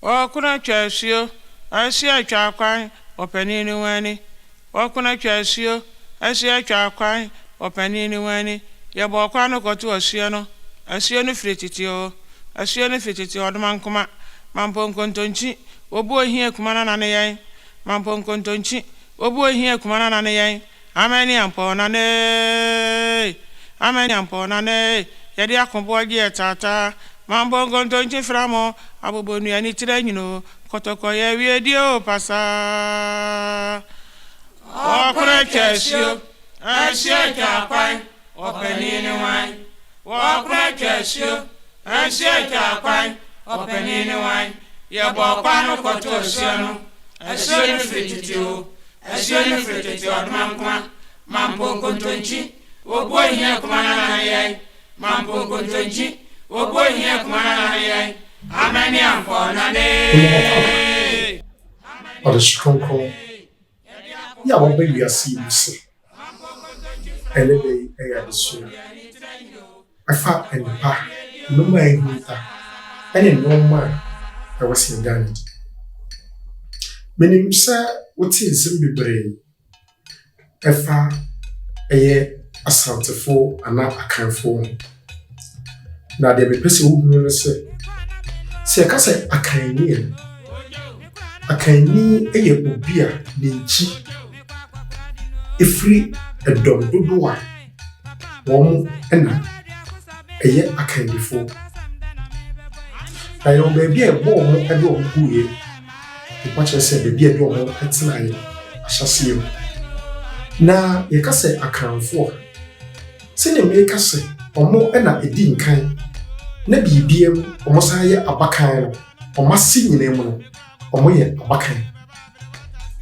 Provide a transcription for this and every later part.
Wakuna chasio, asia chakwan, openini wani. Wakuna chasio, asia chakwan, openini wani. Yabokwano kotu osiano, asiano frititio, asiano frititio, odmankuma, mampon kontonchi, obo hie kumana nane mampon kontonchi, obo hie kumana nane ameni amponane, ameni amponane, yadi akombo tata. Mambo ngontonchi framo abobonu ya ni tirenyino kotoko ye wiedio pasa wakure kesio asia chakwai openini wai wakure kesio asia chakwai openini wai ye bokwano kotosiano asia ni frititio admankuma mambo ngontonchi obo hia kumana na ye mambo ngontonchi Obo hie kumana ye amani amponane Ode stronko ya wo be wiase musi ene be eya disu afa enpa no ma ehunta ene no ma e wasi ngani menim sa wote nsem bebre efa eye asantefo ana akanfo na de be pese wo hunu se ka se akanni eye obi a ne nchi efri edom dodo a wo ena eye akannifo na yo be bi e bo mo e do guye ipa che se be bi e do mo etina ye ahyase na ye ka se akanfo se ne me ka se omo ena edi nkan na bibiem omo san ye abakan no omo si nyine mu no omo ye abakan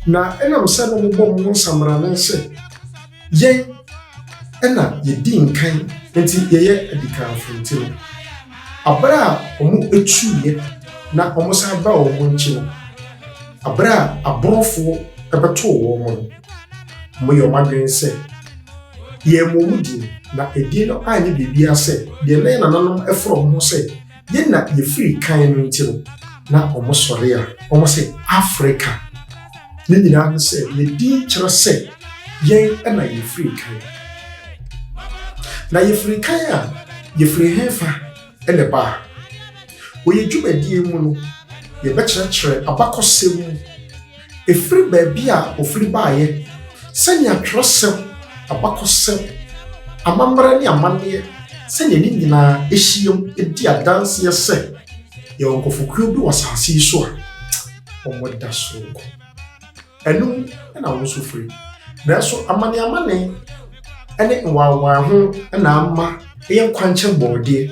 na ena mo se no mo bom no samra na se ye ena ye di nkan enti ye ye edikan funti no abra omo etuye na omo san ba omo nchi no abra abrofo ebeto wo mo ye omadwen se ye momudi na edi no anye bibia se de na nanom efro mo se ye na ye free kan no ntiro na omo sore a omo se Africa ne nyina se ye di kire se ye na ye free kan na ye free kan a ye free hefa ene ba wo ye dwumadi mu no ye be kire abakosem efri ba bia ofri ba ye sanya twosem abakosem amambra ni amane se ne nyina ehiem edi adanse ye se ye onkofokuo bi wasase so a omoda so ko enu na wo so free na so amane ene nwawa ho na amma ye kwanche bode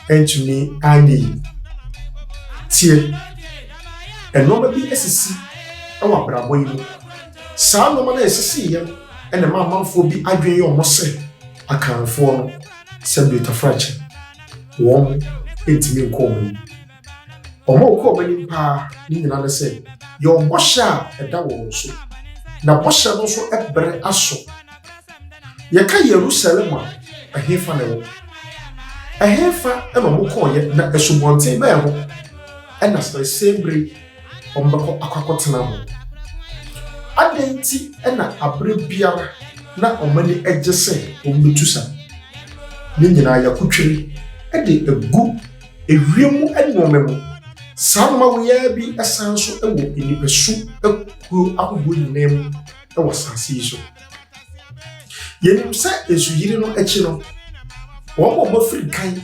entumi ani tie eno ba bi esisi ewa brabo yi sa no ma na esisi ye ene mamamfo bi adwen ye omo se akanfo no se beta frache won entimi nkomo omo ko mani pa ni nyina na se yo bosha eda wo so na bosha no so ebre aso ye ka Yerusalem a hefa na wo a hefa e mo ko ye na esubonte ba ho ena so sembre ombako akwakotena ho adenti ena abre biara na omani ejese ombetusa ni nyina yakutwere ede egu ewiemu enomemu sama woya bi esanso ewo enipesu ekuo akobo nyinem ewo sase so yenim se ezuyiri no echi no wo mo firi kan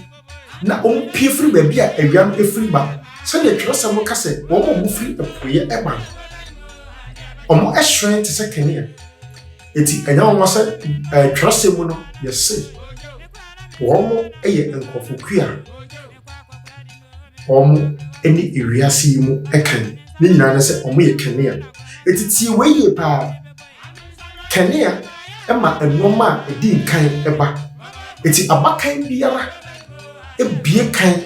na ompie firi ba bia ewiam efiri ba se ne twosam ka se wo mo firi epoye eba omo ehwen te se kenia eti enya omo se twosam no yesi wo eye enkofokua omo eni ewiase mu ekan ni nyina na se omo ye kenia eti tie weye pa kenia ema enoma edi nkan eba eti abakan biara ebie kan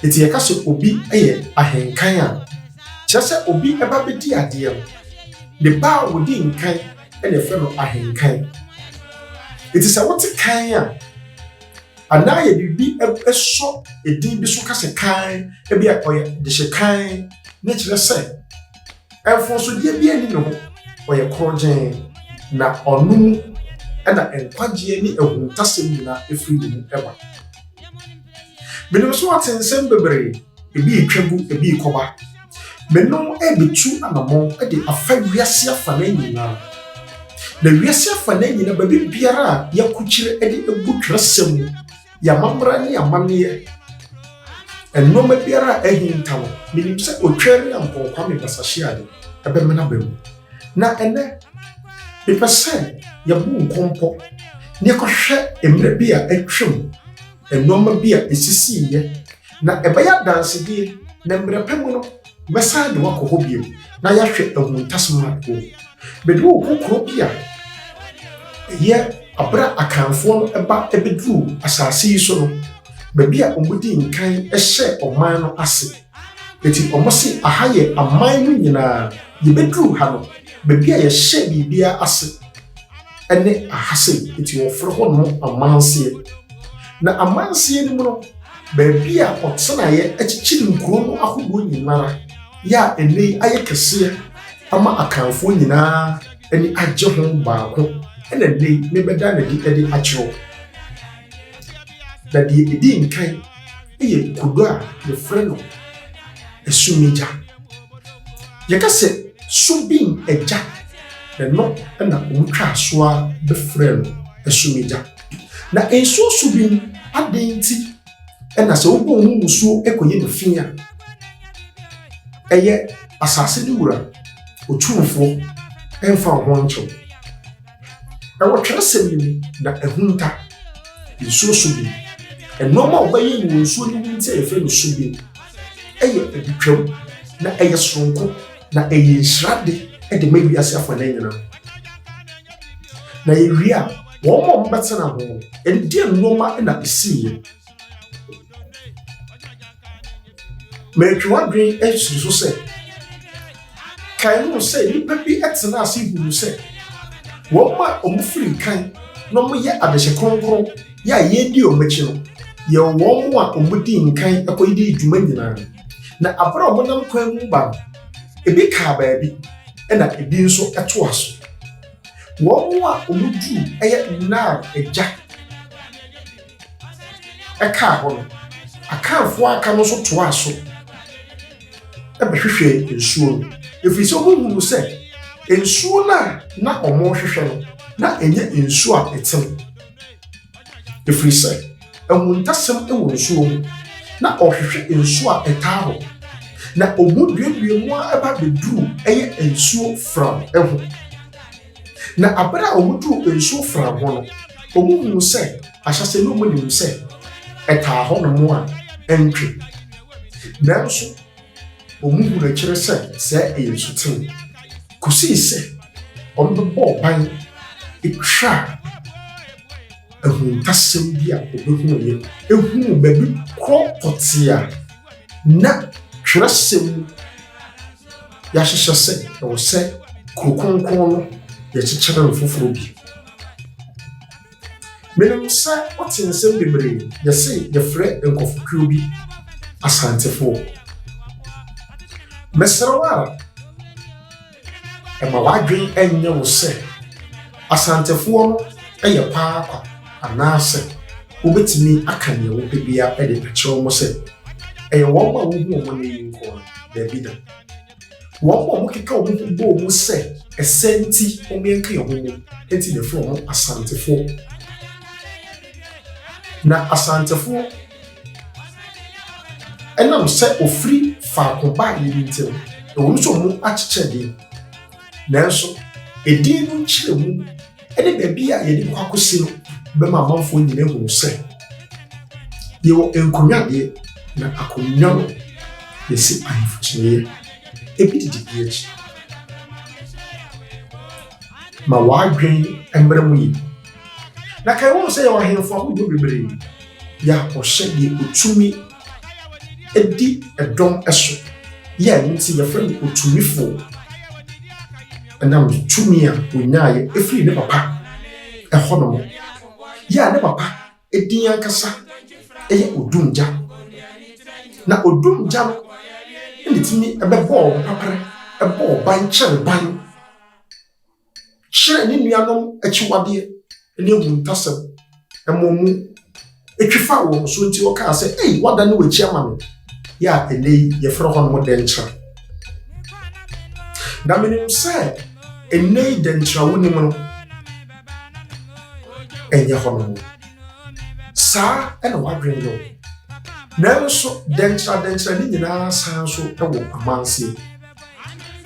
eti yakaso obi eye ahenkan a kyase obi eba bedi ade ne ba wodi nkan ene fe no ahenkan eti se wote kan a ana ye bibi eso edin bi so kase kan e bia oye de hye kan na kire se enfo so die bia ni no oye krogen na onu na enkwagye ni ehuntasem na efiri mu eba menim so atensem bebre ebi etwagu ebi koba menom ebitu anamo de afa wiase afa na nyina na wiase afa na nyina ba biara yakukyire de ebu twresem ya mamra ni amane enoma biara ehinta no menim se otwere na mponkwa me basahye ade ebe mena bemu na ene bepese ya bu nkompo ne kohwe emre bia atwem enoma bia esisi ye na ebaya dance die na mre pemu no mesa de wakoho biem na yahwe ehuntasoma ko bedu kokoro bia ye abra akanfo no eba ebedru asase yi so no babia omudi nkan ehye oman no ase eti omosi ahaye aman no nyina ye bedru ha no babia ye hye bibia ase ene ahase eti wofro ho no amanse na amanse ni mu no babia otsena ye echichiri nkuro no ahodo nyinara ya ene aye kese ama akanfo nyina eni agye ho baako ene ne mebeda na di edi achiro da di edi nkan eye kudo a ye freno esumija ye kase subin eja no na umtwa soa be freno esumija na enso subin adenti ena se obo hu musuo ekoye no fia eye asase ni wura otumfo emfa ho ncho ewo twesem ni na ehunta enso subin enoma obaye ni nsuo ni wunti efe no subin eye editwam na eye sonko na eye nsrade ede mawi ase afa na nyina na ewia wo mo mbetena ho endie noma na esiye metwadwen esu so se kan no se ni papi etena ase huru se wo ma omufiri kan no mo ye adehye kronkron ya ye di omachi no ye wo mo a omudi nkan akoyidi dwuma nyina na abra mo nam kwan mu ba ebi ka baabi ena ebi nso eto aso wo mo a omudu eye na eja eka ho no akanfo aka no so to aso ebehwehwe ensuo efiri so hunu se ensuo na omo hwehwe no na enye ensuo a etem efiri se ehuntasem ewo ensuo na ohwehwe ensuo a etaho na omuduedue mu a eba beduru eye ensuo from eho na abra omudu ensuo from ho no omuhunu se ahyase no mu nim se etaho no mu a entwe nanso omuhunu akire se eyensutem kusi se ombebo ban etwa ehuntasem bi a obehunu ye ehunu babi kropotia na twresem ya hyehyɛ se o se krokonkon no ye kyekyere Foforo bi menim se otensem bebre ye se ye frɛ nkofokuro bi asantefo mesrawa ema wadwen enye wo se asantefo no eye paapa anase obetimi akanye wo bebia ede takyerɛ mo se eye wo ma wo hu mo ne yinko da bida wo mo keka wo hu bo mo se esenti o menka ye ho enti ne fo mo asantefo na asantefo enam se ofri fa ko ba ye ntem e wo so mo akyekye nanso edin no kyerɛ mu ene bebia ye de kwakosi no be ma manfo nyine hu se ye wo enkonwade na akonwa no ye si ayifukyire ebi didi biachi ma wadwen embre mu yi na kai wo se ye wa henfo ahu do bebre ya ohye de otumi edi edom eso ye nti ye friend otumifo na tumi a onyaye efiri ne papa ehono ya ne papa edin ankasa ɛyɛ odumgya na odumgya no ɛne timi ɛbɛbɔ papare ɛbɔ ban kyerɛ ban kyerɛ ne nuanom akyiwadeɛ ne awuntasɛm ɛmɔ mu etwifa wɔ so nti wɔkaa sɛ ei wada ne wɔakyi ama me yɛ a ɛnɛ yi yɛfrɛ hɔ no mo dɛnkyerɛ na menim sɛ ɛnɛ yi dɛnkyerɛ wo nim no ɛnyɛ hɔ no saa ɛna wadwen yɛ nanso dɛnkyerɛ ne nyinaa san so ɛwɔ amanseɛ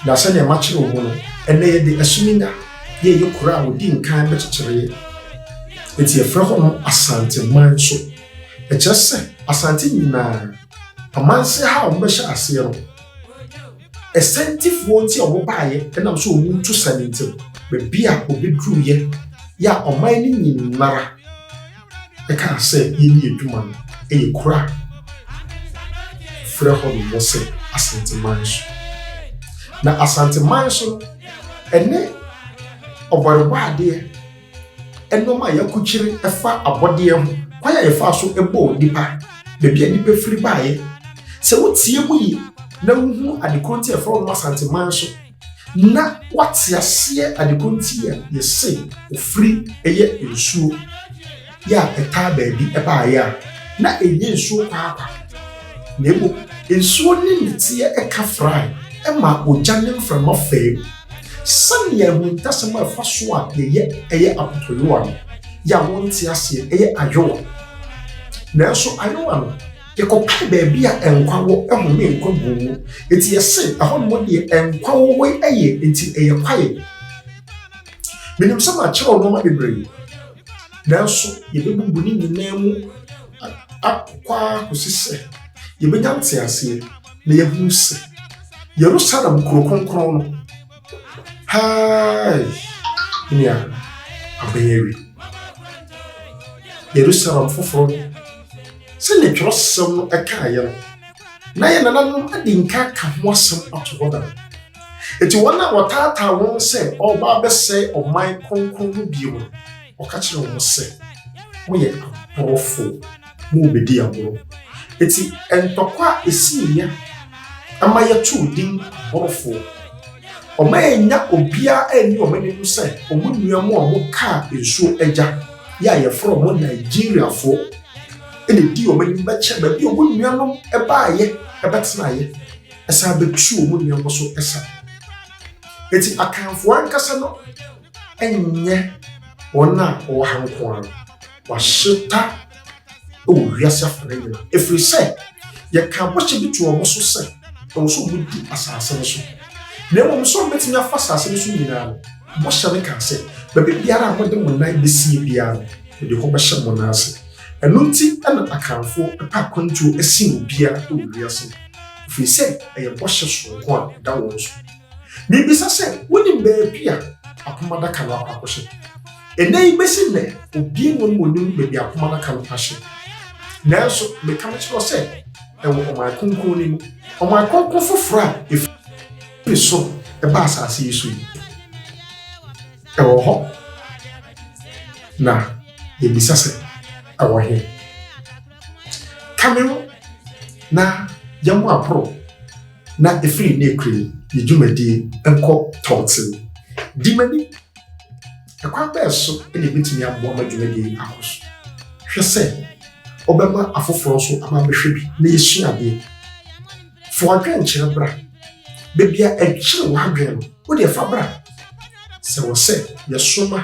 na sɛdeɛ makyerɛ wo mu no ɛnɛ yɛde asuminya yɛyɛ koro a wɔdi nkan bɛkyekyerɛ eti yɛfrɛ hɔ no asanteman so ɛkyerɛ sɛ asante nyinaa amanse ha a wɔbɛhyɛ aseɛ no ɛsɛntifoɔ nti a wɔbaeɛ ɛnam so wɔn ntu sa ne ntɛm baabi a wɔbɛduruyɛ yɛ a ɔman no nyinara ɛka sɛ yɛni adwuma no ɛyɛ koro a frɛ hɔ no wɔ sɛ asanteman so na asanteman so no ɛne ɔbɔrebɔ adeɛ ɛnɔm a yɛakukyere ɛfa abɔdeɛ ho kwan a yɛfa so ɛbɔ nipa baabi a nipa firi baeɛ sɛ wotie mu yi na wohu adekoro nti ɛfrɛ no asanteman so na wate aseɛ adekoro nti a yɛse ofiri ɛyɛ nsuo yɛ a ɛtaa baabi ɛbaeɛ a na ɛnyɛ nsuo kwaakwa na ebo nsuo ne neteɛ ɛka frae ɛma ogya ne mframa fɛɛ sɛnea ahuntasɛm a ɛfa so a ɛyɛ apotoyowa no yɛ a wɔnte aseɛ ɛyɛ ayowa nanso ayowa no yɛkɔpae baabi a ɛnkwa wɔ ɛhome nkwa gu mu eti yɛse ɛhɔ nom deɛ ɛnkwa wɔ ɛyɛ enti ɛyɛ kwae menim sɛ makyerɛw nɔɔma bebree nanso yɛbɛbubu ne nyinaa mu akɔ akɔsi sɛ yɛbɛnya nte aseɛ na yɛhunu sɛ Yerusalem kuro kronkron no hi nia abɛyɛwi Yerusalem foforo sɛ ne twerɛsɛm no ɛkaeɛ no na yɛ nananom ade nka ka ho asɛm ato hɔ da eti wɔn a wɔtaataa wɔn sɛ ɔba bɛsɛe ɔman kronkron no bio no ɔka kyerɛ wɔn sɛ moyɛ aborɔfo mo obedi aboro eti ɛntɔkwa esiiya ama yɛtoo din aborɔfo ɔma enya obia ani ɔma nim sɛ ɔmo nua mo a mo kaa nsuo agya yɛ a yɛfrɛ ɔmo Nigeriafoɔ ɛna di ɔma nim bɛkyɛ baabi ɔmo nuanom ɛbaayɛ ɛbɛtenaayɛ ɛsan bɛtu ɔmo nuanom so ɛsa eti akanfoɔ ankasa no ɛnyɛ wɔn a ɔwɔ ha nko ara wahyeta ɛwɔ wiase afɔre nyinaa efiri sɛ yɛka bɔhyɛ bi tu ɔmo so sɛ ɔmo so ɔmo di asase no so na mmom so mbɛtumi afa asase no so nyinaa no bɔhyɛ no ka sɛ baabi biara a mode mo nan bɛsie biara no mede hɔ bɛhyɛ mo nan ase ɛno nti ɛna akanfoɔ ɛpa akwantuo asi wɔ biara ɛwɔ wiase ɛfiri sɛ ɛyɛ bɔhyɛ soronko a ɛda wɔn so mebisa sɛ wonim baabi a apoma daka no akɔhyɛ ɛnɛ yi bɛsi nnɛ obie no mu onim baabi apoma daka no ahyɛ nanso meka mekyerɛ sɛ ɛwɔ ɔman kronkron no mu ɔman kronkron foforɔ a ɛfiri so ɛba asase yi so yi ɛwɔ hɔ na yɛbisa sɛ ɛwɔ he kamero na yɛmo aporo na ɛfiri ne ekuri yɛdwumadie ɛnkɔ tɔɔte di mani ɛkwan bɛɛ so ɛna ebɛtumi aboa ma dwumadie akɔ so hwɛ sɛ ɔbɛma afoforɔ so ama bɛhwɛ bi na yɛsua adeɛ fo adwene nkyerɛ bra baabi a ɛkyerɛ w'adwene no wode ɛfa bra sɛ wɔ sɛ yɛsoma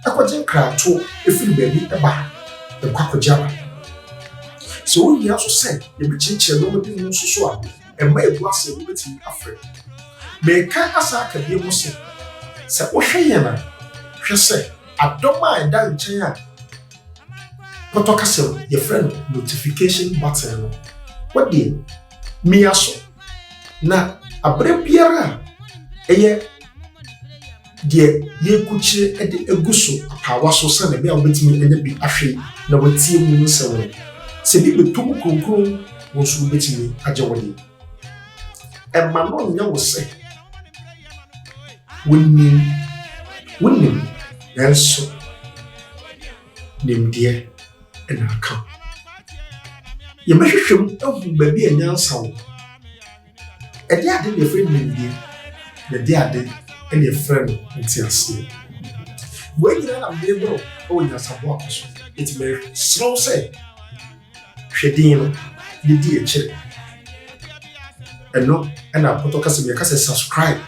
ɛkɔgye nkratoɔ ɛfiri baabi ɛba ɛkɔ akɔgye aba sɛ wohia so sɛ yɛbɛkyerɛkyerɛ nɔɔma bi mu nso so a ɛma ɛbu ase wobɛtumi afrɛ mɛka asa akadie mu sɛ wohwɛ yɛn a hwɛ sɛ adɔm a ɛda nkyɛn a pɔtɔ kasɛm yɛfrɛ no notification button no wɔde mia so na abere biara a ɛyɛ deɛ yɛkukyire ɛde egu so apaawa so sɛ na bia wobɛtumi ɛnyɛ bi ahwɛ na watie mu nsɛm no sɛ bi bɛtɔ mu kronkron wɔn nso wobɛtumi agye wɔde ɛma no nyɛ wo sɛ wonim nanso nimdeɛ ɛna aka ye mehwehwem ehu ba bi anyansa wo ade ade ne frɛ nimdie na de ade ne frɛ no ntiase wo nyina na mbebro o Nyansaboakwa so it me slow say hwedin no de di ekire eno na poto kase me kase subscribe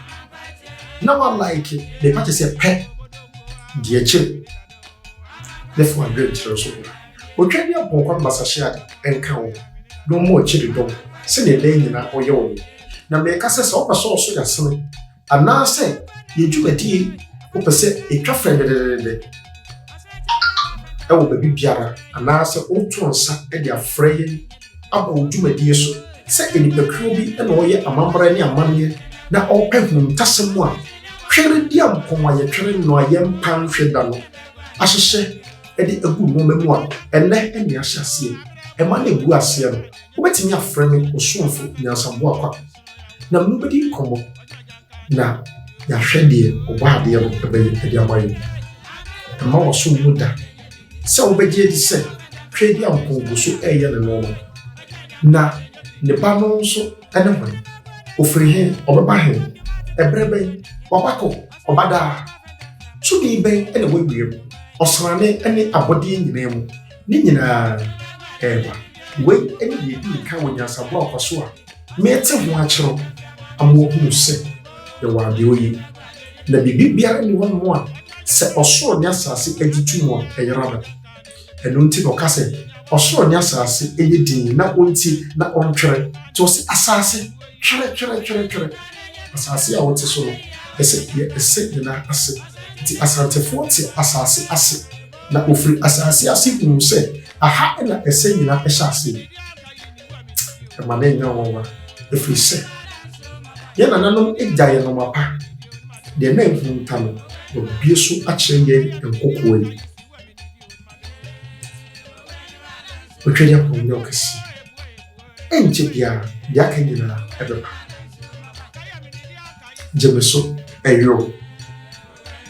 na wa like de pa say pet di ekire therefore I great chiro so otwa dia bonkwa basahia enka wo no mo ekire dom se ne den nyina oye wo na me kase se opeso so ya sene ana se ye dwumadi opese etwa frɛ ewo baby biara ana se otonsa e dia frɛ aba dwumadi so se enipakro bi na oye amambra ne amanne na opɛ huntasem a hwere dia mpoma ye twere no ayem pan hweda no ahyehye edi egu momemu a enne eni ahyase e ma na egu ase no obetimi afrɛ me osomfo Nyansaboakwa na mbedi komo na ya hwede obade no ebe edi amayo ma waso muda se obegye di se hwede ampongo so eye ne no na ne ba no so ene ho ofiri he obeba he ebrebe obako obada so bi ben ene wewie osrane ene abode nyina mu ni nyina ewa we ene ye di kan wo Nyansaboakwa so a mete ho akyero amo hu se ye wa de oyi na bibi biara ni won mo a se osoro ne asase agitu mo eyeraba eno nti no kase osoro ne asase eyedin na onti na ontwere to se asase twere asase a wote so no ese na ase ti asante forti asase ase na ofri asase ase hu se aha na ese nyina ehya ase emane nya wonwa efri se ye nananom egyaye no mapa de na ehunta no obie so akyereye enkokwo yi otwere aponyo okasi enche bia ya kanyina ebeba jemeso eyo